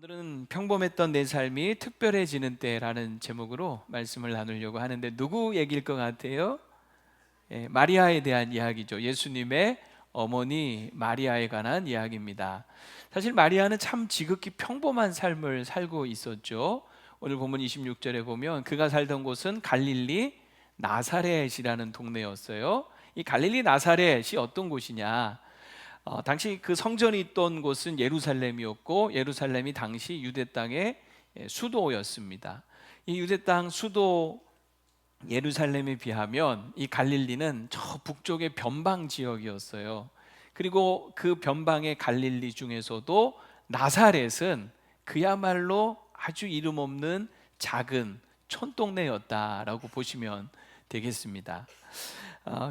오늘은 평범했던 내 삶이 특별해지는 때라는 제목으로 말씀을 나누려고 하는데, 누구 얘기일 것 같아요? 마리아에 대한 이야기죠. 예수님의 어머니 마리아에 관한 이야기입니다. 사실 마리아는 참 지극히 평범한 삶을 살고 있었죠. 오늘 본문 26절에 보면 그가 살던 곳은 갈릴리 나사렛이라는 동네였어요. 이 갈릴리 나사렛이 어떤 곳이냐? 당시 그 성전이 있던 곳은 예루살렘이었고, 예루살렘이 당시 유대 땅의 수도였습니다. 이 유대 땅 수도 예루살렘에 비하면 이 갈릴리는 저 북쪽의 변방 지역이었어요. 그리고 그 변방의 갈릴리 중에서도 나사렛은 그야말로 아주 이름 없는 작은 촌동네였다라고 보시면 되겠습니다.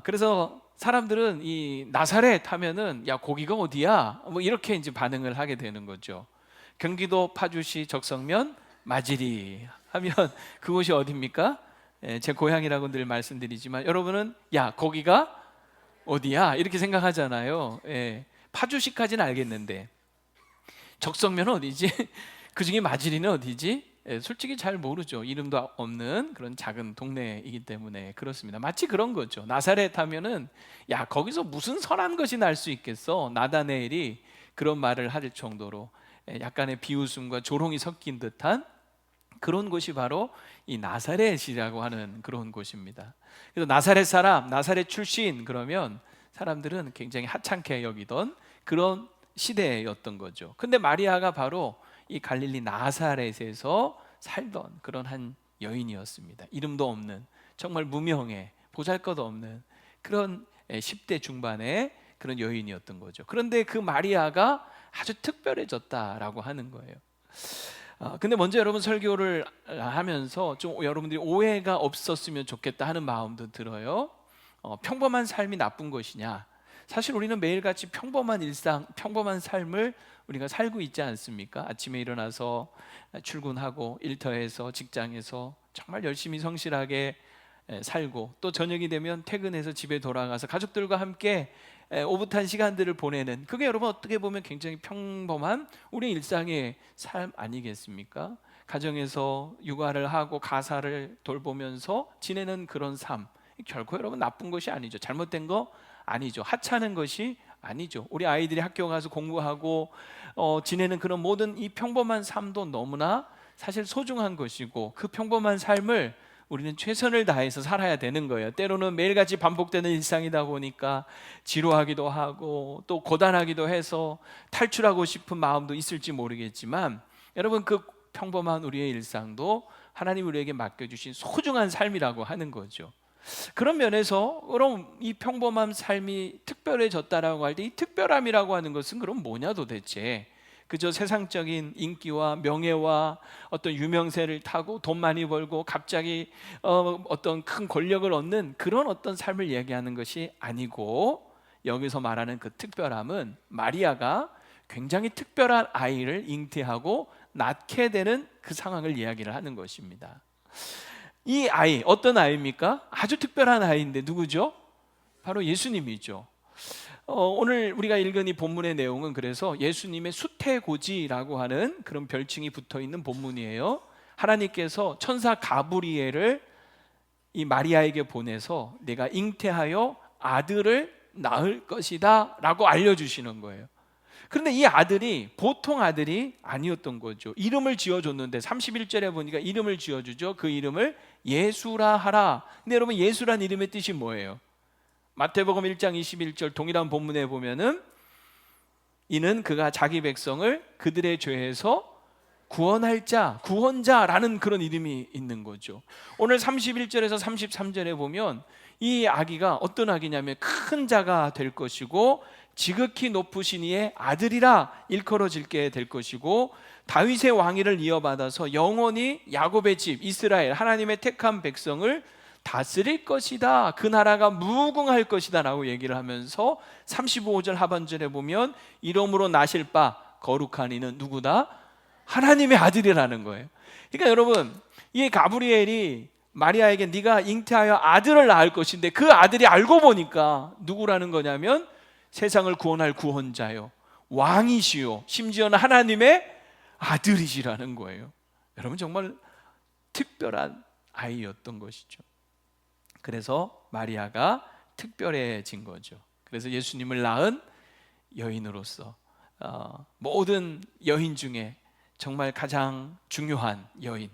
그래서 사람들은 이 나사렛 하면은 야, 거기가 어디야? 뭐 이렇게 이제 반응을 하게 되는 거죠. 경기도 파주시 적성면 마지리 하면 그곳이 어디입니까? 제 고향이라고 늘 말씀드리지만, 여러분은 야, 거기가 어디야? 이렇게 생각하잖아요. 파주시까지는 알겠는데 적성면은 어디지? 그중에 마지리는 어디지? 솔직히 잘 모르죠. 이름도 없는 그런 작은 동네이기 때문에 그렇습니다. 마치 그런 거죠. 나사렛 하면은 야, 거기서 무슨 선한 것이 날 수 있겠어? 나다네엘이 그런 말을 할 정도로 약간의 비웃음과 조롱이 섞인 듯한 그런 곳이 바로 이 나사렛이라고 하는 그런 곳입니다. 그래서 나사렛 사람, 나사렛 출신 그러면 사람들은 굉장히 하찮게 여기던 그런 시대였던 거죠. 근데 마리아가 바로 이 갈릴리 나사렛에서 살던 그런 한 여인이었습니다. 이름도 없는, 정말 무명의, 보잘것없는 그런 10대 중반의 그런 여인이었던 거죠. 그런데 그 마리아가 아주 특별해졌다라고 하는 거예요. 근데 먼저 여러분, 설교를 하면서 좀 여러분들이 오해가 없었으면 좋겠다 하는 마음도 들어요. 평범한 삶이 나쁜 것이냐? 사실 우리는 매일같이 평범한 일상, 평범한 삶을 우리가 살고 있지 않습니까? 아침에 일어나서 출근하고 일터에서 직장에서 정말 열심히 성실하게 살고, 또 저녁이 되면 퇴근해서 집에 돌아가서 가족들과 함께 오붓한 시간들을 보내는, 그게 여러분 어떻게 보면 굉장히 평범한 우리 일상의 삶 아니겠습니까? 가정에서 육아를 하고 가사를 돌보면서 지내는 그런 삶, 결코 여러분 나쁜 것이 아니죠. 잘못된 거 아니죠. 하찮은 것이 아니죠. 우리 아이들이 학교 가서 공부하고 지내는 그런 모든 이 평범한 삶도 너무나 사실 소중한 것이고, 그 평범한 삶을 우리는 최선을 다해서 살아야 되는 거예요. 때로는 매일같이 반복되는 일상이다 보니까 지루하기도 하고 또 고단하기도 해서 탈출하고 싶은 마음도 있을지 모르겠지만, 여러분 그 평범한 우리의 일상도 하나님 우리에게 맡겨주신 소중한 삶이라고 하는 거죠. 그런 면에서 그럼 이 평범한 삶이 특별해졌다라고 할 때 이 특별함이라고 하는 것은 그럼 뭐냐 도대체? 그저 세상적인 인기와 명예와 어떤 유명세를 타고 돈 많이 벌고 갑자기 어떤 큰 권력을 얻는 그런 어떤 삶을 얘기하는 것이 아니고, 여기서 말하는 그 특별함은 마리아가 굉장히 특별한 아이를 잉태하고 낳게 되는 그 상황을 이야기를 하는 것입니다. 이 아이 어떤 아이입니까? 아주 특별한 아이인데 누구죠? 바로 예수님이죠. 오늘 우리가 읽은 이 본문의 내용은 그래서 예수님의 수태고지라고 하는 그런 별칭이 붙어있는 본문이에요. 하나님께서 천사 가브리엘을 이 마리아에게 보내서 내가 잉태하여 아들을 낳을 것이다 라고 알려주시는 거예요. 그런데 이 아들이 보통 아들이 아니었던 거죠. 이름을 지어줬는데 31절에 보니까 이름을 지어주죠. 그 이름을 예수라 하라. 근데 여러분, 예수란 이름의 뜻이 뭐예요? 마태복음 1장 21절 동일한 본문에 보면은 이는 그가 자기 백성을 그들의 죄에서 구원할 자, 구원자라는 그런 이름이 있는 거죠. 오늘 31절에서 33절에 보면 이 아기가 어떤 아기냐면 큰 자가 될 것이고 지극히 높으신 이의 아들이라 일컬어질게 될 것이고, 다윗의 왕위를 이어받아서 영원히 야곱의 집 이스라엘 하나님의 택한 백성을 다스릴 것이다. 그 나라가 무궁할 것이다 라고 얘기를 하면서 35절 하반절에 보면 이러므로 나실 바 거룩한 이는 누구다? 하나님의 아들이라는 거예요. 그러니까 여러분, 이 가브리엘이 마리아에게 네가 잉태하여 아들을 낳을 것인데, 그 아들이 알고 보니까 누구라는 거냐면 세상을 구원할 구원자요, 왕이시요, 심지어는 하나님의 아들이시라는 거예요. 여러분, 정말 특별한 아이였던 것이죠. 그래서 마리아가 특별해진 거죠. 그래서 예수님을 낳은 여인으로서 모든 여인 중에 정말 가장 중요한 여인이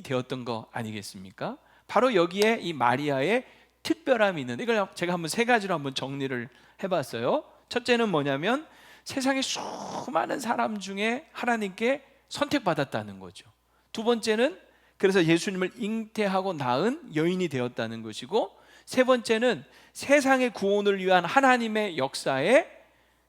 되었던 거 아니겠습니까? 바로 여기에 이 마리아의 특별함이 있는데, 이걸 제가 한번 세 가지로 한번 정리를 해봤어요. 첫째는 뭐냐면 세상에 수많은 사람 중에 하나님께 선택받았다는 거죠. 두 번째는 그래서 예수님을 잉태하고 낳은 여인이 되었다는 것이고, 세 번째는 세상의 구원을 위한 하나님의 역사에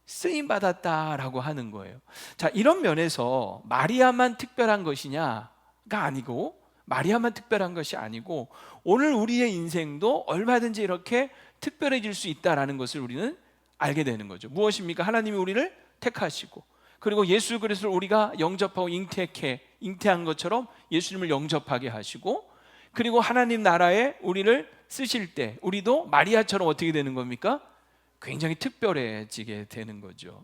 쓰임받았다라고 하는 거예요. 자, 이런 면에서 마리아만 특별한 것이냐가 아니고, 마리아만 특별한 것이 아니고 오늘 우리의 인생도 얼마든지 이렇게 특별해질 수 있다라는 것을 우리는 알게 되는 거죠. 무엇입니까? 하나님이 우리를 택하시고, 그리고 예수 그리스도를 우리가 영접하고 잉태한 것처럼 예수님을 영접하게 하시고, 그리고 하나님 나라에 우리를 쓰실 때 우리도 마리아처럼 어떻게 되는 겁니까? 굉장히 특별해지게 되는 거죠.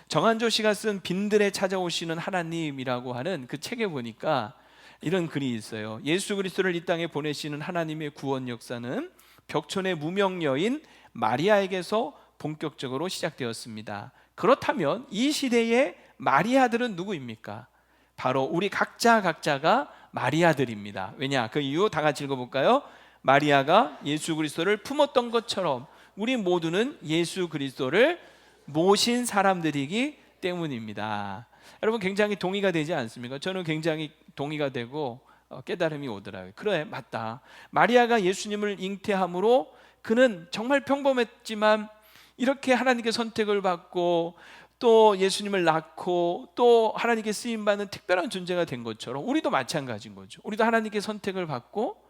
정한조 씨가 쓴 빈들에 찾아오시는 하나님이라고 하는 그 책에 보니까 이런 글이 있어요. 예수 그리스도를 이 땅에 보내시는 하나님의 구원 역사는 벽촌의 무명 여인 마리아에게서 본격적으로 시작되었습니다. 그렇다면 이 시대의 마리아들은 누구입니까? 바로 우리 각자가 마리아들입니다. 왜냐? 그 이유 다 같이 읽어볼까요? 마리아가 예수 그리스도를 품었던 것처럼 우리 모두는 예수 그리스도를 모신 사람들이기 때문입니다. 여러분, 굉장히 동의가 되지 않습니까? 저는 굉장히 동의가 되고 깨달음이 오더라고요. 그래, 맞다. 마리아가 예수님을 잉태함으로 그는 정말 평범했지만 이렇게 하나님께 선택을 받고 또 예수님을 낳고 또 하나님께 쓰임받는 특별한 존재가 된 것처럼 우리도 마찬가지인 거죠. 우리도 하나님께 선택을 받고,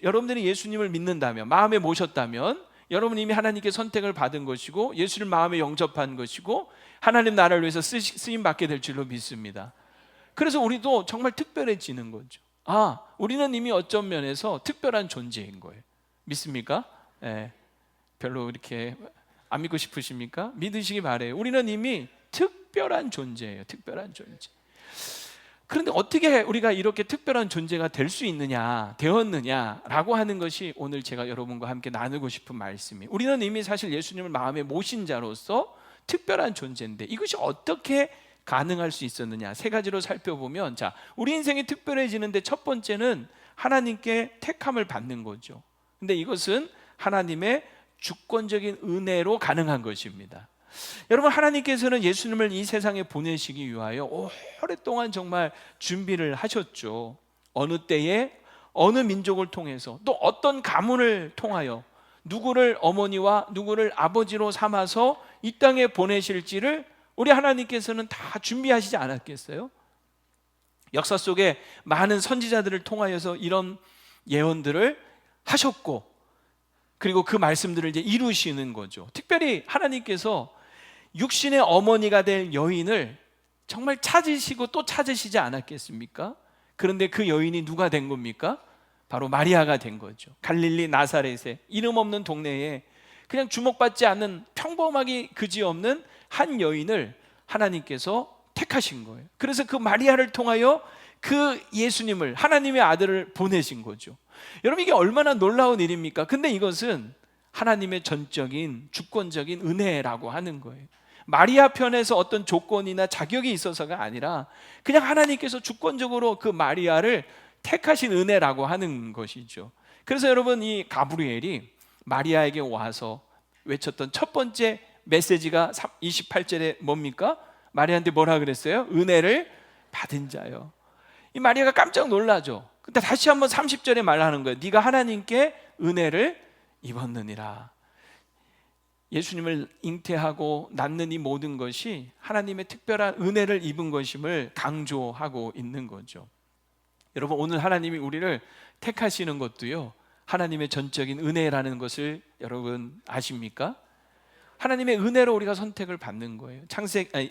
여러분들이 예수님을 믿는다면, 마음에 모셨다면 여러분 이미 하나님께 선택을 받은 것이고 예수를 마음에 영접한 것이고 하나님 나라를 위해서 쓰임받게 될 줄로 믿습니다. 그래서 우리도 정말 특별해지는 거죠. 우리는 이미 어떤 면에서 특별한 존재인 거예요. 믿습니까? 네. 별로 이렇게 안 믿고 싶으십니까? 믿으시기 바래요. 우리는 이미 특별한 존재예요. 특별한 존재. 그런데 어떻게 우리가 이렇게 특별한 존재가 될 수 있느냐, 되었느냐라고 하는 것이 오늘 제가 여러분과 함께 나누고 싶은 말씀이에요. 우리는 이미 사실 예수님을 마음에 모신 자로서 특별한 존재인데 이것이 어떻게 가능할 수 있었느냐, 세 가지로 살펴보면, 자, 우리 인생이 특별해지는데 첫 번째는 하나님께 택함을 받는 거죠. 근데 이것은 하나님의 주권적인 은혜로 가능한 것입니다. 여러분, 하나님께서는 예수님을 이 세상에 보내시기 위하여 오랫동안 정말 준비를 하셨죠. 어느 때에 어느 민족을 통해서 또 어떤 가문을 통하여 누구를 어머니와 누구를 아버지로 삼아서 이 땅에 보내실지를 우리 하나님께서는 다 준비하시지 않았겠어요? 역사 속에 많은 선지자들을 통하여서 이런 예언들을 하셨고, 그리고 그 말씀들을 이제 이루시는 거죠. 특별히 하나님께서 육신의 어머니가 될 여인을 정말 찾으시고 또 찾으시지 않았겠습니까? 그런데 그 여인이 누가 된 겁니까? 바로 마리아가 된 거죠. 갈릴리 나사렛에, 이름 없는 동네에 그냥 주목받지 않는 평범하게 그지없는 한 여인을 하나님께서 택하신 거예요. 그래서 그 마리아를 통하여 그 예수님을, 하나님의 아들을 보내신 거죠. 여러분, 이게 얼마나 놀라운 일입니까? 근데 이것은 하나님의 전적인 주권적인 은혜라고 하는 거예요. 마리아 편에서 어떤 조건이나 자격이 있어서가 아니라 그냥 하나님께서 주권적으로 그 마리아를 택하신 은혜라고 하는 것이죠. 그래서 여러분, 이 가브리엘이 마리아에게 와서 외쳤던 첫 번째 메시지가 28절에 뭡니까? 마리아한테 뭐라 그랬어요? 은혜를 받은 자요. 이 마리아가 깜짝 놀라죠. 근데 다시 한번 30절에 말하는 거예요. 네가 하나님께 은혜를 입었느니라. 예수님을 잉태하고 낳는 이 모든 것이 하나님의 특별한 은혜를 입은 것임을 강조하고 있는 거죠. 여러분, 오늘 하나님이 우리를 택하시는 것도요, 하나님의 전적인 은혜라는 것을 여러분 아십니까? 하나님의 은혜로 우리가 선택을 받는 거예요.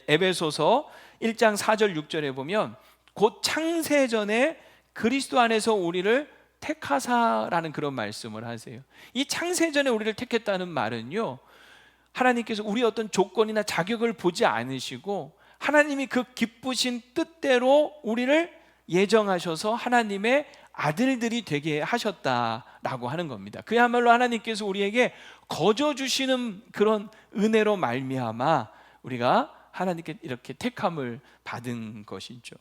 에베소서 1장 4절 6절에 보면 곧 창세전에 그리스도 안에서 우리를 택하사라는 그런 말씀을 하세요. 이 창세전에 우리를 택했다는 말은요, 하나님께서 우리 어떤 조건이나 자격을 보지 않으시고 하나님이 그 기쁘신 뜻대로 우리를 예정하셔서 하나님의 아들들이 되게 하셨다라고 하는 겁니다. 그야말로 하나님께서 우리에게 거저 주시는 그런 은혜로 말미암아 우리가 하나님께 이렇게 택함을 받은 것이죠.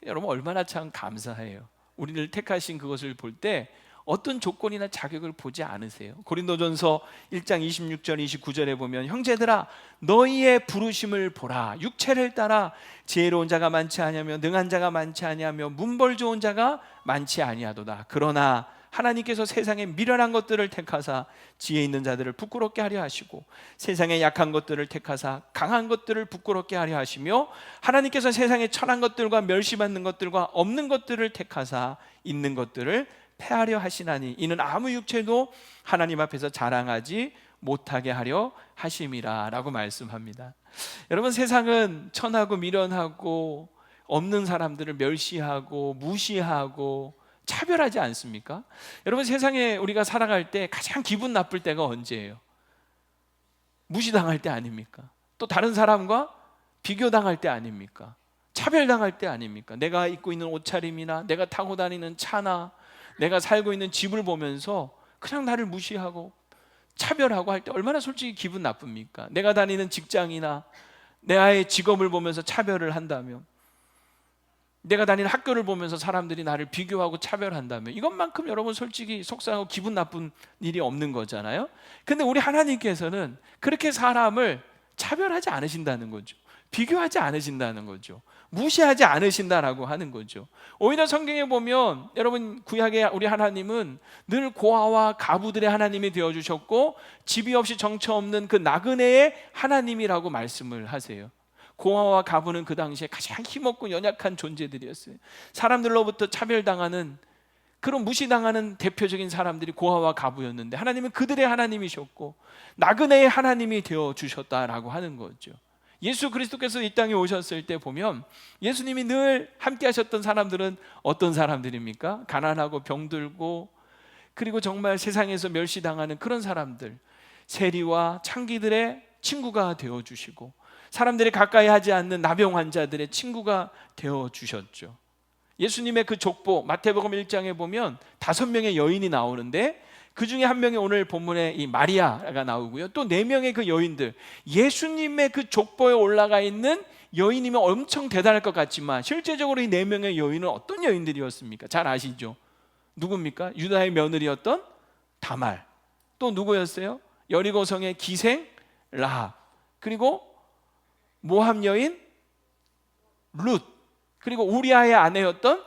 여러분 얼마나 참 감사해요. 우리를 택하신 그것을 볼 때 어떤 조건이나 자격을 보지 않으세요. 고린도전서 1장 26절 29절에 보면 형제들아 너희의 부르심을 보라. 육체를 따라 지혜로운 자가 많지 아니하며 능한 자가 많지 아니하며 문벌 좋은 자가 많지 아니하도다. 그러나 하나님께서 세상에 미련한 것들을 택하사 지혜 있는 자들을 부끄럽게 하려 하시고 세상에 약한 것들을 택하사 강한 것들을 부끄럽게 하려 하시며 하나님께서 세상에 천한 것들과 멸시받는 것들과 없는 것들을 택하사 있는 것들을 패하려 하시나니 이는 아무 육체도 하나님 앞에서 자랑하지 못하게 하려 하심이라 라고 말씀합니다. 여러분 세상은 천하고 미련하고 없는 사람들을 멸시하고 무시하고 차별하지 않습니까? 여러분 세상에 우리가 살아갈 때 가장 기분 나쁠 때가 언제예요? 무시당할 때 아닙니까? 또 다른 사람과 비교당할 때 아닙니까? 차별당할 때 아닙니까? 내가 입고 있는 옷차림이나 내가 타고 다니는 차나 내가 살고 있는 집을 보면서 그냥 나를 무시하고 차별하고 할 때 얼마나 솔직히 기분 나쁩니까? 내가 다니는 직장이나 내 아이의 직업을 보면서 차별을 한다면, 내가 다니는 학교를 보면서 사람들이 나를 비교하고 차별한다면 이것만큼 여러분 솔직히 속상하고 기분 나쁜 일이 없는 거잖아요. 근데 우리 하나님께서는 그렇게 사람을 차별하지 않으신다는 거죠. 비교하지 않으신다는 거죠. 무시하지 않으신다라고 하는 거죠. 오히려 성경에 보면 여러분 구약의 우리 하나님은 늘 고아와 가부들의 하나님이 되어주셨고 집이 없이 정처 없는 그 나그네의 하나님이라고 말씀을 하세요. 고아와 가부는 그 당시에 가장 힘없고 연약한 존재들이었어요. 사람들로부터 차별당하는 그런 무시당하는 대표적인 사람들이 고아와 가부였는데 하나님은 그들의 하나님이셨고 나그네의 하나님이 되어주셨다라고 하는 거죠. 예수 그리스도께서 이 땅에 오셨을 때 보면 예수님이 늘 함께 하셨던 사람들은 어떤 사람들입니까? 가난하고 병들고 그리고 정말 세상에서 멸시당하는 그런 사람들, 세리와 창기들의 친구가 되어주시고 사람들이 가까이 하지 않는 나병 환자들의 친구가 되어주셨죠. 예수님의 그 족보 마태복음 1장에 보면 5명의 여인이 나오는데 그 중에 한 명이 오늘 본문에 이 마리아가 나오고요. 또 4명의 그 여인들, 예수님의 그 족보에 올라가 있는 여인이면 엄청 대단할 것 같지만 실제적으로 이 4명의 여인은 어떤 여인들이었습니까? 잘 아시죠? 누굽니까? 유다의 며느리였던 다말. 또 누구였어요? 여리고성의 기생 라합. 그리고 모함 여인 룻. 그리고 우리아의 아내였던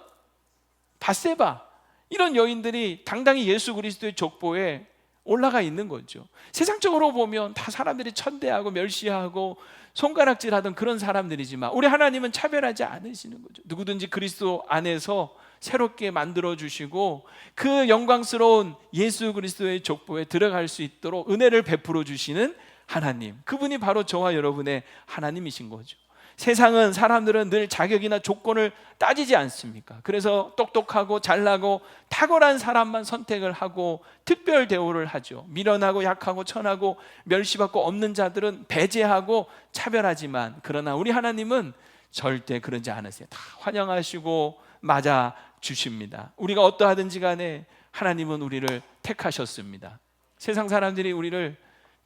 바세바. 이런 여인들이 당당히 예수 그리스도의 족보에 올라가 있는 거죠. 세상적으로 보면 다 사람들이 천대하고 멸시하고 손가락질하던 그런 사람들이지만 우리 하나님은 차별하지 않으시는 거죠. 누구든지 그리스도 안에서 새롭게 만들어주시고 그 영광스러운 예수 그리스도의 족보에 들어갈 수 있도록 은혜를 베풀어 주시는 하나님, 그분이 바로 저와 여러분의 하나님이신 거죠. 세상은 사람들은 늘 자격이나 조건을 따지지 않습니까? 그래서 똑똑하고 잘나고 탁월한 사람만 선택을 하고 특별 대우를 하죠. 미련하고 약하고 천하고 멸시받고 없는 자들은 배제하고 차별하지만 그러나 우리 하나님은 절대 그러지 않으세요. 다 환영하시고 맞아 주십니다. 우리가 어떠하든지 간에 하나님은 우리를 택하셨습니다. 세상 사람들이 우리를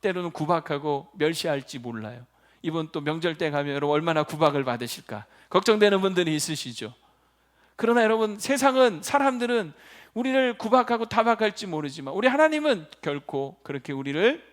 때로는 구박하고 멸시할지 몰라요. 이번 또 명절 때 가면 여러분 얼마나 구박을 받으실까 걱정되는 분들이 있으시죠. 그러나 여러분 세상은 사람들은 우리를 구박하고 타박할지 모르지만 우리 하나님은 결코 그렇게 우리를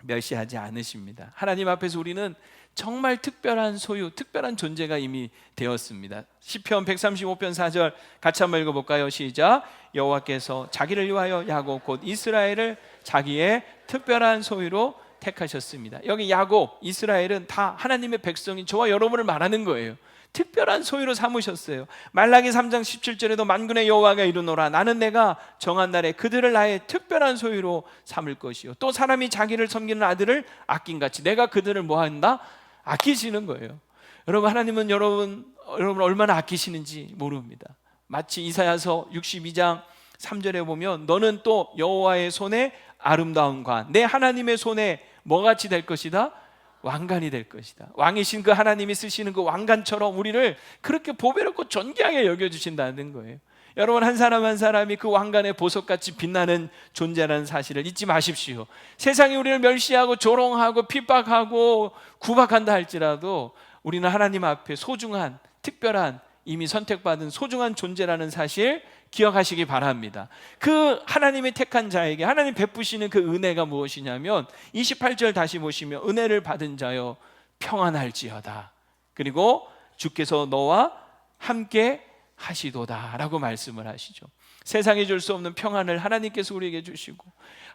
멸시하지 않으십니다. 하나님 앞에서 우리는 정말 특별한 소유, 특별한 존재가 이미 되었습니다. 시편 135편 4절 같이 한번 읽어볼까요? 시작. 여호와께서 자기를 위하여 야곱 곧 이스라엘을 자기의 특별한 소유로 택하셨습니다. 여기 야곱, 이스라엘은 다 하나님의 백성인 저와 여러분을 말하는 거예요. 특별한 소유로 삼으셨어요. 말라기 3장 17절에도 만군의 여호와가 이르노라 나는 내가 정한 날에 그들을 나의 특별한 소유로 삼을 것이요 또 사람이 자기를 섬기는 아들을 아낀같이 내가 그들을 뭐한다? 아끼시는 거예요. 여러분 하나님은 여러분 얼마나 아끼시는지 모릅니다. 마치 이사야서 62장 3절에 보면 너는 또 여호와의 손에 아름다운 관 내 하나님의 손에 뭐같이 될 것이다? 왕관이 될 것이다. 왕이신 그 하나님이 쓰시는 그 왕관처럼 우리를 그렇게 보배롭고 존귀하게 여겨주신다는 거예요. 여러분, 한 사람 한 사람이 그 왕관의 보석같이 빛나는 존재라는 사실을 잊지 마십시오. 세상이 우리를 멸시하고 조롱하고 핍박하고 구박한다 할지라도 우리는 하나님 앞에 소중한, 특별한, 이미 선택받은 소중한 존재라는 사실 기억하시기 바랍니다. 그 하나님이 택한 자에게 하나님 베푸시는 그 은혜가 무엇이냐면 28절 다시 보시면 은혜를 받은 자여 평안할지어다. 그리고 주께서 너와 함께 하시도다 라고 말씀을 하시죠. 세상이 줄 수 없는 평안을 하나님께서 우리에게 주시고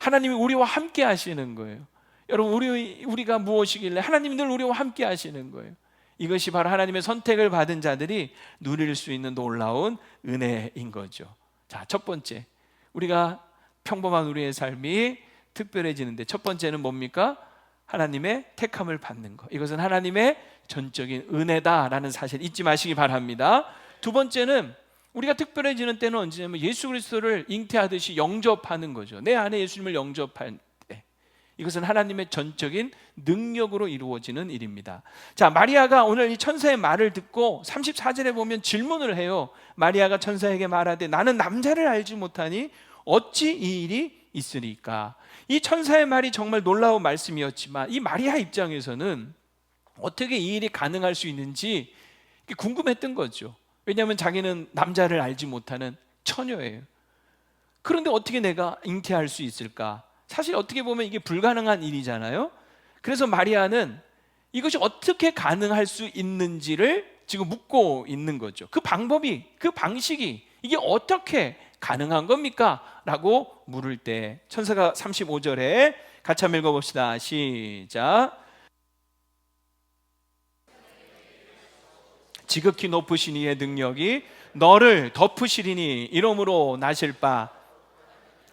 하나님이 우리와 함께 하시는 거예요. 여러분, 우리가 무엇이길래 하나님이 늘 우리와 함께 하시는 거예요. 이것이 바로 하나님의 선택을 받은 자들이 누릴 수 있는 놀라운 은혜인 거죠. 자, 첫 번째, 우리가 평범한 우리의 삶이 특별해지는데 첫 번째는 뭡니까? 하나님의 택함을 받는 것. 이것은 하나님의 전적인 은혜다라는 사실 잊지 마시기 바랍니다. 두 번째는 우리가 특별해지는 때는 언제냐면 예수 그리스도를 잉태하듯이 영접하는 거죠. 내 안에 예수님을 영접할 때 이것은 하나님의 전적인 능력으로 이루어지는 일입니다. 자, 마리아가 오늘 이 천사의 말을 듣고 34절에 보면 질문을 해요. 마리아가 천사에게 말하되 나는 남자를 알지 못하니 어찌 이 일이 있으리까? 이 천사의 말이 정말 놀라운 말씀이었지만 이 마리아 입장에서는 어떻게 이 일이 가능할 수 있는지 궁금했던 거죠. 왜냐하면 자기는 남자를 알지 못하는 처녀예요. 그런데 어떻게 내가 잉태할 수 있을까? 사실 어떻게 보면 이게 불가능한 일이잖아요. 그래서 마리아는 이것이 어떻게 가능할 수 있는지를 지금 묻고 있는 거죠. 그 방법이, 그 방식이 이게 어떻게 가능한 겁니까? 라고 물을 때 천사가 35절에 같이 한번 읽어봅시다. 시작. 지극히 높으신 이의 능력이 너를 덮으시리니 이러므로 나실 바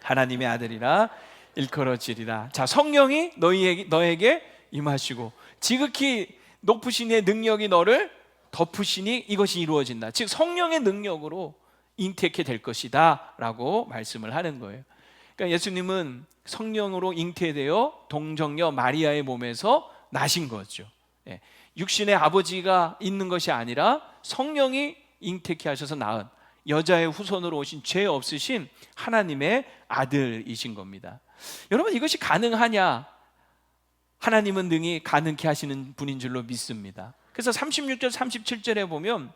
하나님의 아들이라 일컬어지리라. 자, 성령이 너에게 임하시고 지극히 높으신 이의 능력이 너를 덮으시니 이것이 이루어진다. 즉 성령의 능력으로 잉태케 될 것이다 라고 말씀을 하는 거예요. 그러니까 예수님은 성령으로 잉태되어 동정녀 마리아의 몸에서 나신 거죠. 육신의 아버지가 있는 것이 아니라 성령이 잉태케 하셔서 낳은 여자의 후손으로 오신 죄 없으신 하나님의 아들이신 겁니다. 여러분, 이것이 가능하냐? 하나님은 능히 가능케 하시는 분인 줄로 믿습니다. 그래서 36절 37절에 보면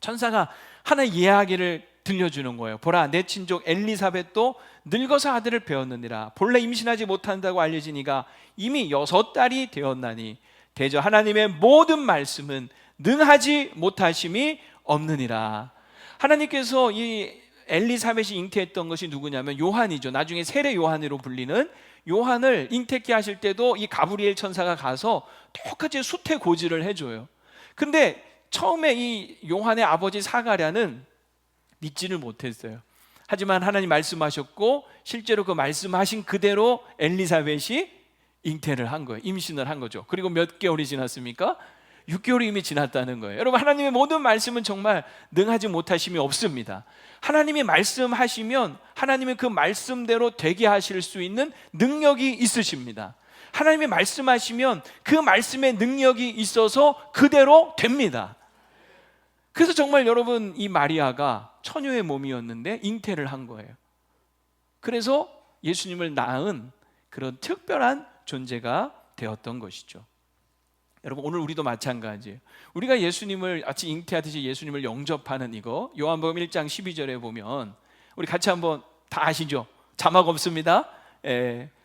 천사가 하나의 이야기를 들려주는 거예요. 보라, 내 친족 엘리사벳도 늙어서 아들을 배웠느니라. 본래 임신하지 못한다고 알려진 이가 이미 6달이 되었나니 대저 하나님의 모든 말씀은 능하지 못하심이 없느니라. 하나님께서 이 엘리사벳이 잉태했던 것이 누구냐면 요한이죠. 나중에 세례 요한으로 불리는 요한을 잉태케 하실 때도 이 가브리엘 천사가 가서 똑같이 수태고지를 해줘요. 근데 처음에 이 요한의 아버지 사가랴는 믿지를 못했어요. 하지만 하나님 말씀하셨고 실제로 그 말씀하신 그대로 엘리사벳이 잉태를 한 거예요. 임신을 한 거죠. 그리고 몇 개월이 지났습니까? 6개월이 이미 지났다는 거예요. 여러분, 하나님의 모든 말씀은 정말 능하지 못하심이 없습니다. 하나님이 말씀하시면 하나님의 그 말씀대로 되게 하실 수 있는 능력이 있으십니다. 하나님이 말씀하시면 그 말씀의 능력이 있어서 그대로 됩니다. 그래서 정말 여러분, 이 마리아가 처녀의 몸이었는데 잉태를 한 거예요. 그래서 예수님을 낳은 그런 특별한 존재가 되었던 것이죠. 여러분, 오늘 우리도 마찬가지예요. 우리가 예수님을 마치 잉태하듯이 예수님을 영접하는 이거 요한복음 1장 12절에 보면 우리 같이 한번 다 아시죠? 자막 없습니다.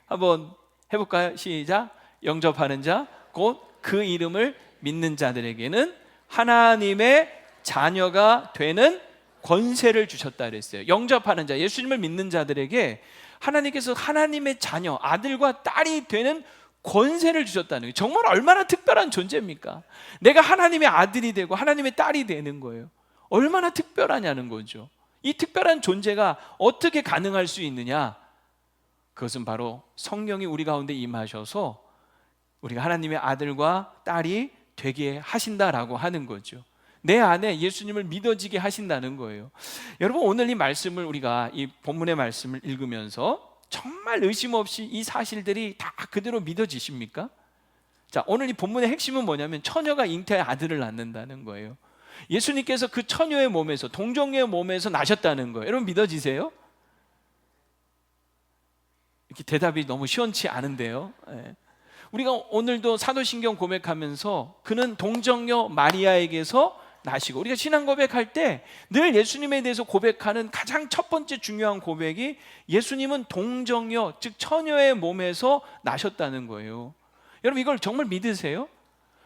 한번 해볼까요? 시작. 영접하는 자 곧 그 이름을 믿는 자들에게는 하나님의 자녀가 되는 권세를 주셨다 그랬어요. 영접하는 자, 예수님을 믿는 자들에게 하나님께서 하나님의 자녀, 아들과 딸이 되는 권세를 주셨다는 거예요. 정말 얼마나 특별한 존재입니까? 내가 하나님의 아들이 되고 하나님의 딸이 되는 거예요. 얼마나 특별하냐는 거죠. 이 특별한 존재가 어떻게 가능할 수 있느냐? 그것은 바로 성령이 우리 가운데 임하셔서 우리가 하나님의 아들과 딸이 되게 하신다라고 하는 거죠. 내 안에 예수님을 믿어지게 하신다는 거예요. 여러분, 오늘 이 말씀을 우리가 이 본문의 말씀을 읽으면서 정말 의심 없이 이 사실들이 다 그대로 믿어지십니까? 자, 오늘 이 본문의 핵심은 뭐냐면 처녀가 잉태의 아들을 낳는다는 거예요. 예수님께서 그 처녀의 몸에서, 동정녀의 몸에서 나셨다는 거예요. 여러분 믿어지세요? 이렇게 대답이 너무 시원치 않은데요. 예. 우리가 오늘도 사도신경 고백하면서 그는 동정녀 마리아에게서 나시고, 우리가 신앙 고백할 때 늘 예수님에 대해서 고백하는 가장 첫 번째 중요한 고백이 예수님은 동정녀, 즉 처녀의 몸에서 나셨다는 거예요. 여러분 이걸 정말 믿으세요?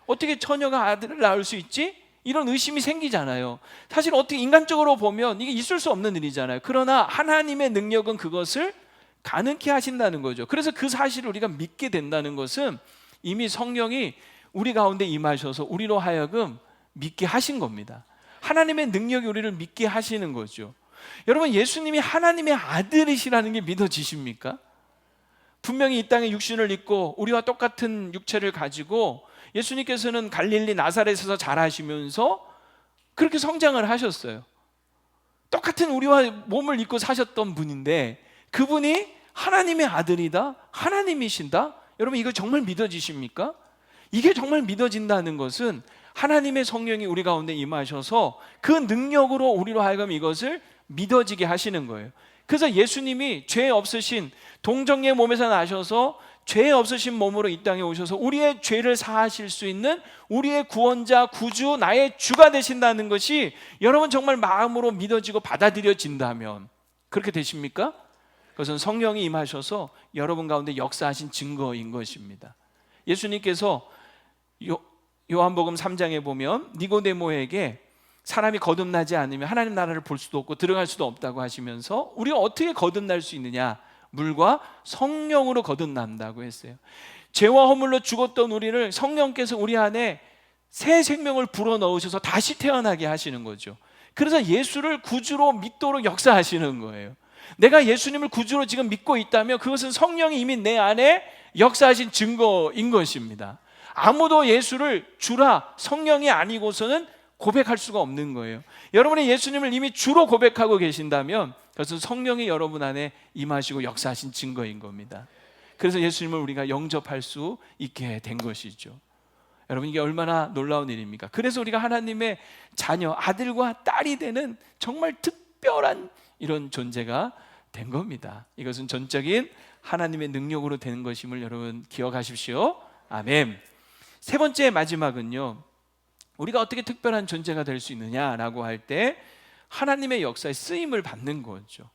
어떻게 처녀가 아들을 낳을 수 있지? 이런 의심이 생기잖아요. 사실 어떻게 인간적으로 보면 이게 있을 수 없는 일이잖아요. 그러나 하나님의 능력은 그것을 가능케 하신다는 거죠. 그래서 그 사실을 우리가 믿게 된다는 것은 이미 성령이 우리 가운데 임하셔서 우리로 하여금 믿게 하신 겁니다. 하나님의 능력이 우리를 믿게 하시는 거죠. 여러분 예수님이 하나님의 아들이시라는 게 믿어지십니까? 분명히 이 땅에 육신을 입고 우리와 똑같은 육체를 가지고 예수님께서는 갈릴리 나사렛에서 자라시면서 그렇게 성장을 하셨어요. 똑같은 우리와 몸을 입고 사셨던 분인데 그분이 하나님의 아들이다, 하나님이신다. 여러분 이거 정말 믿어지십니까? 이게 정말 믿어진다는 것은 하나님의 성령이 우리 가운데 임하셔서 그 능력으로 우리로 하여금 이것을 믿어지게 하시는 거예요. 그래서 예수님이 죄 없으신 동정녀의 몸에서 나셔서 죄 없으신 몸으로 이 땅에 오셔서 우리의 죄를 사하실 수 있는 우리의 구원자, 구주, 나의 주가 되신다는 것이 여러분 정말 마음으로 믿어지고 받아들여진다면 그렇게 되십니까? 그것은 성령이 임하셔서 여러분 가운데 역사하신 증거인 것입니다. 예수님께서 요한복음 3장에 보면 니고데모에게 사람이 거듭나지 않으면 하나님 나라를 볼 수도 없고 들어갈 수도 없다고 하시면서 우리가 어떻게 거듭날 수 있느냐? 물과 성령으로 거듭난다고 했어요. 죄와 허물로 죽었던 우리를 성령께서 우리 안에 새 생명을 불어넣으셔서 다시 태어나게 하시는 거죠. 그래서 예수를 구주로 믿도록 역사하시는 거예요. 내가 예수님을 구주로 지금 믿고 있다면 그것은 성령이 이미 내 안에 역사하신 증거인 것입니다. 아무도 예수를 주라 성령이 아니고서는 고백할 수가 없는 거예요. 여러분이 예수님을 이미 주로 고백하고 계신다면 그것은 성령이 여러분 안에 임하시고 역사하신 증거인 겁니다. 그래서 예수님을 우리가 영접할 수 있게 된 것이죠. 여러분 이게 얼마나 놀라운 일입니까? 그래서 우리가 하나님의 자녀, 아들과 딸이 되는 정말 특별한 이런 존재가 된 겁니다. 이것은 전적인 하나님의 능력으로 되는 것임을 여러분 기억하십시오. 아멘. 세 번째 마지막은요, 우리가 어떻게 특별한 존재가 될 수 있느냐라고 할 때 하나님의 역사에 쓰임을 받는 거죠.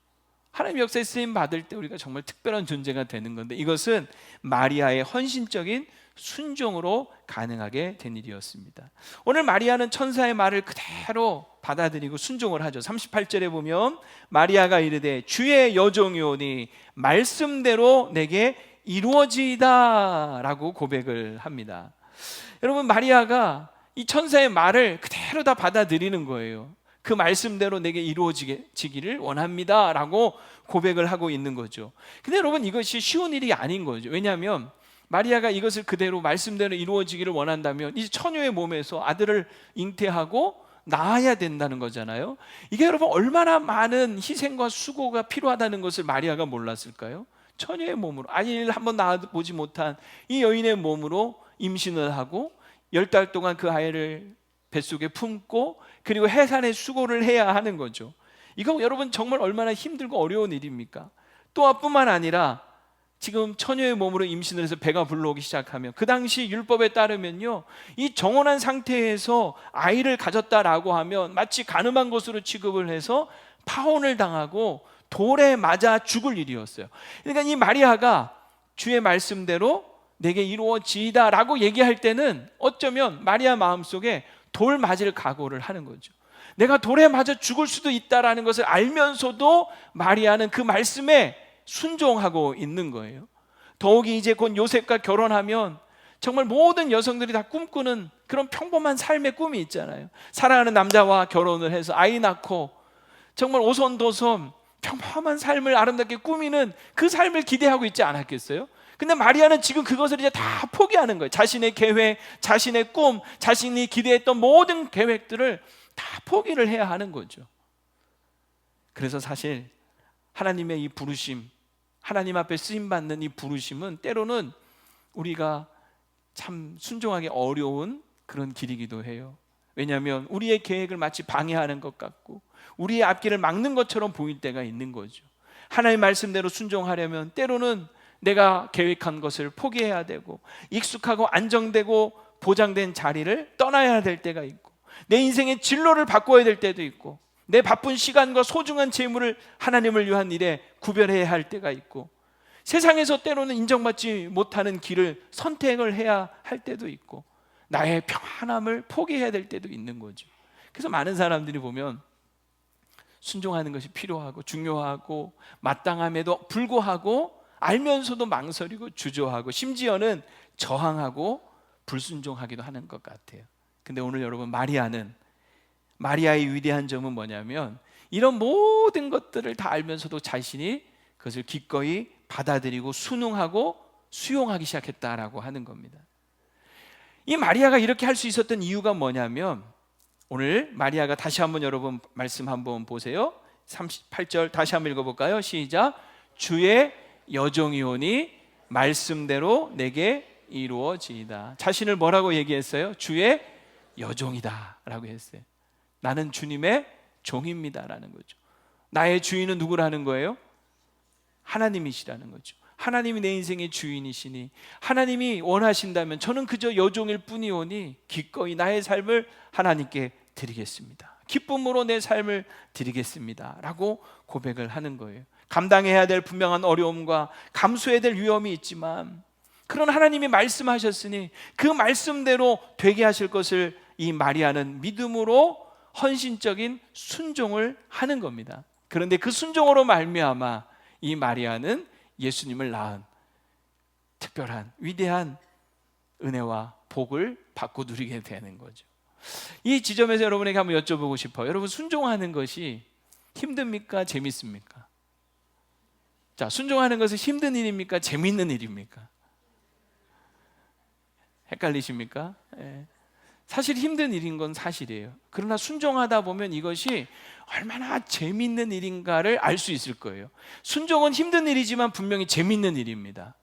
하나님의 역사에 쓰임 받을 때 우리가 정말 특별한 존재가 되는 건데 이것은 마리아의 헌신적인 순종으로 가능하게 된 일이었습니다. 오늘 마리아는 천사의 말을 그대로 받아들이고 순종을 하죠. 38절에 보면 마리아가 이르되 주의 여종이오니 말씀대로 내게 이루어지이다 라고 고백을 합니다. 여러분 마리아가 이 천사의 말을 그대로 다 받아들이는 거예요. 그 말씀대로 내게 이루어지기를 원합니다 라고 고백을 하고 있는 거죠. 근데 여러분 이것이 쉬운 일이 아닌 거죠. 왜냐하면 마리아가 이것을 그대로 말씀대로 이루어지기를 원한다면 이 처녀의 몸에서 아들을 잉태하고 낳아야 된다는 거잖아요. 이게 여러분 얼마나 많은 희생과 수고가 필요하다는 것을 마리아가 몰랐을까요? 처녀의 몸으로 아이를 한번 낳아보지 못한 이 여인의 몸으로 임신을 하고 10달 동안 그 아이를 뱃속에 품고 그리고 해산의 수고를 해야 하는 거죠. 이거 여러분 정말 얼마나 힘들고 어려운 일입니까? 또 뿐만 아니라 지금 처녀의 몸으로 임신을 해서 배가 불러오기 시작하면 그 당시 율법에 따르면요, 이 정혼한 상태에서 아이를 가졌다라고 하면 마치 간음한 것으로 취급을 해서 파혼을 당하고 돌에 맞아 죽을 일이었어요. 그러니까 이 마리아가 주의 말씀대로 내게 이루어지이다 라고 얘기할 때는 어쩌면 마리아 마음속에 돌 맞을 각오를 하는 거죠. 내가 돌에 맞아 죽을 수도 있다라는 것을 알면서도 마리아는 그 말씀에 순종하고 있는 거예요. 더욱이 이제 곧 요셉과 결혼하면 정말 모든 여성들이 다 꿈꾸는 그런 평범한 삶의 꿈이 있잖아요. 사랑하는 남자와 결혼을 해서 아이 낳고 정말 오손도손 평범한 삶을 아름답게 꾸미는 그 삶을 기대하고 있지 않았겠어요? 근데 마리아는 지금 그것을 이제 다 포기하는 거예요. 자신의 계획, 자신의 꿈, 자신이 기대했던 모든 계획들을 다 포기를 해야 하는 거죠. 그래서 사실 하나님의 이 부르심, 하나님 앞에 쓰임받는 이 부르심은 때로는 우리가 참 순종하기 어려운 그런 길이기도 해요. 왜냐하면 우리의 계획을 마치 방해하는 것 같고 우리의 앞길을 막는 것처럼 보일 때가 있는 거죠. 하나님의 말씀대로 순종하려면 때로는 내가 계획한 것을 포기해야 되고 익숙하고 안정되고 보장된 자리를 떠나야 될 때가 있고 내 인생의 진로를 바꿔야 될 때도 있고 내 바쁜 시간과 소중한 재물을 하나님을 위한 일에 구별해야 할 때가 있고 세상에서 때로는 인정받지 못하는 길을 선택을 해야 할 때도 있고 나의 평안함을 포기해야 될 때도 있는 거죠. 그래서 많은 사람들이 보면 순종하는 것이 필요하고 중요하고 마땅함에도 불구하고 알면서도 망설이고 주저하고 심지어는 저항하고 불순종하기도 하는 것 같아요. 근데 오늘 여러분 마리아의 위대한 점은 뭐냐면 이런 모든 것들을 다 알면서도 자신이 그것을 기꺼이 받아들이고 순응하고 수용하기 시작했다라고 하는 겁니다. 이 마리아가 이렇게 할 수 있었던 이유가 뭐냐면 오늘 마리아가 다시 한번 여러분 말씀 한번 보세요. 38절 다시 한번 읽어볼까요? 시작. 주의 여종이오니 말씀대로 내게 이루어지이다. 자신을 뭐라고 얘기했어요? 주의 여종이다 라고 했어요. 나는 주님의 종입니다 라는 거죠. 나의 주인은 누구라는 거예요? 하나님이시라는 거죠. 하나님이 내 인생의 주인이시니 하나님이 원하신다면 저는 그저 여종일 뿐이오니 기꺼이 나의 삶을 하나님께 드리겠습니다. 기쁨으로 내 삶을 드리겠습니다 라고 고백을 하는 거예요. 감당해야 될 분명한 어려움과 감수해야 될 위험이 있지만 그런 하나님이 말씀하셨으니 그 말씀대로 되게 하실 것을 이 마리아는 믿음으로 헌신적인 순종을 하는 겁니다. 그런데 그 순종으로 말미암아 이 마리아는 예수님을 낳은 특별한 위대한 은혜와 복을 받고 누리게 되는 거죠. 이 지점에서 여러분에게 한번 여쭤보고 싶어요. 여러분 순종하는 것이 힘듭니까? 재밌습니까? 자, 순종하는 것은 힘든 일입니까? 재밌는 일입니까? 헷갈리십니까? 예. 사실 힘든 일인 건 사실이에요. 그러나 순종하다 보면 이것이 얼마나 재밌는 일인가를 알 수 있을 거예요. 순종은 힘든 일이지만 분명히 재밌는 일입니다.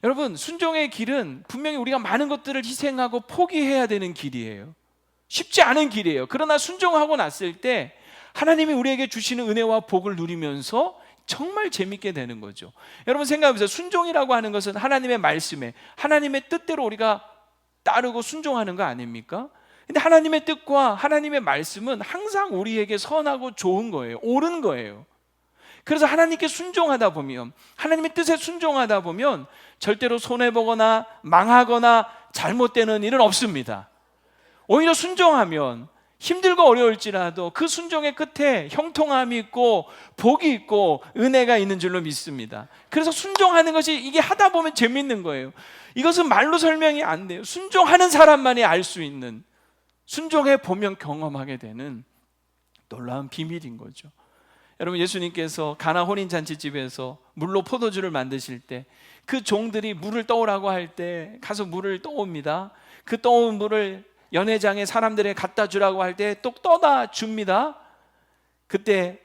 여러분, 순종의 길은 분명히 우리가 많은 것들을 희생하고 포기해야 되는 길이에요. 쉽지 않은 길이에요. 그러나 순종하고 났을 때 하나님이 우리에게 주시는 은혜와 복을 누리면서 정말 재밌게 되는 거죠. 여러분 생각해보세요. 순종이라고 하는 것은 하나님의 말씀에 하나님의 뜻대로 우리가 따르고 순종하는 거 아닙니까? 근데 하나님의 뜻과 하나님의 말씀은 항상 우리에게 선하고 좋은 거예요. 옳은 거예요. 그래서 하나님께 순종하다 보면 하나님의 뜻에 순종하다 보면 절대로 손해보거나 망하거나 잘못되는 일은 없습니다. 오히려 순종하면 힘들고 어려울지라도 그 순종의 끝에 형통함이 있고 복이 있고 은혜가 있는 줄로 믿습니다. 그래서 순종하는 것이 이게 하다 보면 재밌는 거예요. 이것은 말로 설명이 안 돼요. 순종하는 사람만이 알 수 있는, 순종해 보면 경험하게 되는 놀라운 비밀인 거죠. 여러분, 예수님께서 가나 혼인잔치집에서 물로 포도주를 만드실 때 그 종들이 물을 떠오라고 할 때 가서 물을 떠옵니다. 그 떠온 물을 연회장에 사람들에게 갖다 주라고 할 때 또 떠다 줍니다. 그때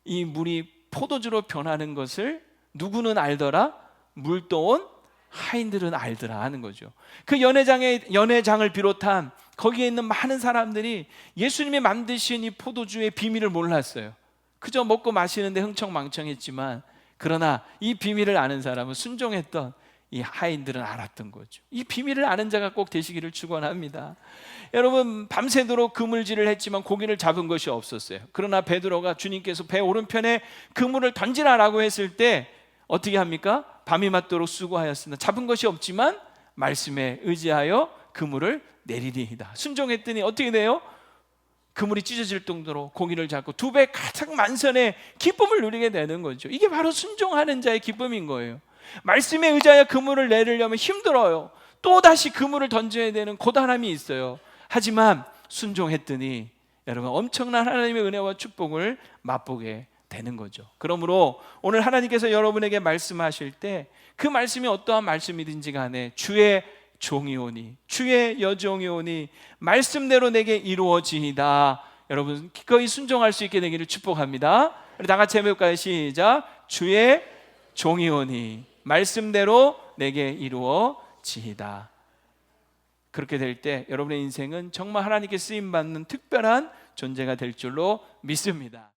이 물이 포도주로 변하는 것을 누구는 알더라? 물 떠온 하인들은 알더라 하는 거죠. 그 연회장을 비롯한 거기에 있는 많은 사람들이 예수님이 만드신 이 포도주의 비밀을 몰랐어요. 그저 먹고 마시는데 흥청망청했지만 그러나 이 비밀을 아는 사람은 순종했던 이 하인들은 알았던 거죠. 이 비밀을 아는 자가 꼭 되시기를 축원합니다. 여러분, 밤새도록 그물질을 했지만 고기를 잡은 것이 없었어요. 그러나 베드로가 주님께서 배 오른편에 그물을 던지라라고 했을 때 어떻게 합니까? 밤이 맞도록 수고하였으나 잡은 것이 없지만 말씀에 의지하여 그물을 내리리이다. 순종했더니 어떻게 돼요? 그물이 찢어질 정도로 고기를 잡고 두 배 가득 만선의 기쁨을 누리게 되는 거죠. 이게 바로 순종하는 자의 기쁨인 거예요. 말씀에 의지하여 그물을 내리려면 힘들어요. 또다시 그물을 던져야 되는 고단함이 있어요. 하지만 순종했더니 여러분 엄청난 하나님의 은혜와 축복을 맛보게 되는 거죠. 그러므로 오늘 하나님께서 여러분에게 말씀하실 때 그 말씀이 어떠한 말씀이든지 간에 주의 종이오니 주의 여종이오니 말씀대로 내게 이루어지이다. 여러분 기꺼이 순종할 수 있게 되기를 축복합니다. 우리 다 같이 해볼까요? 시작. 주의 종이오니 말씀대로 내게 이루어지이다. 그렇게 될 때 여러분의 인생은 정말 하나님께 쓰임 받는 특별한 존재가 될 줄로 믿습니다.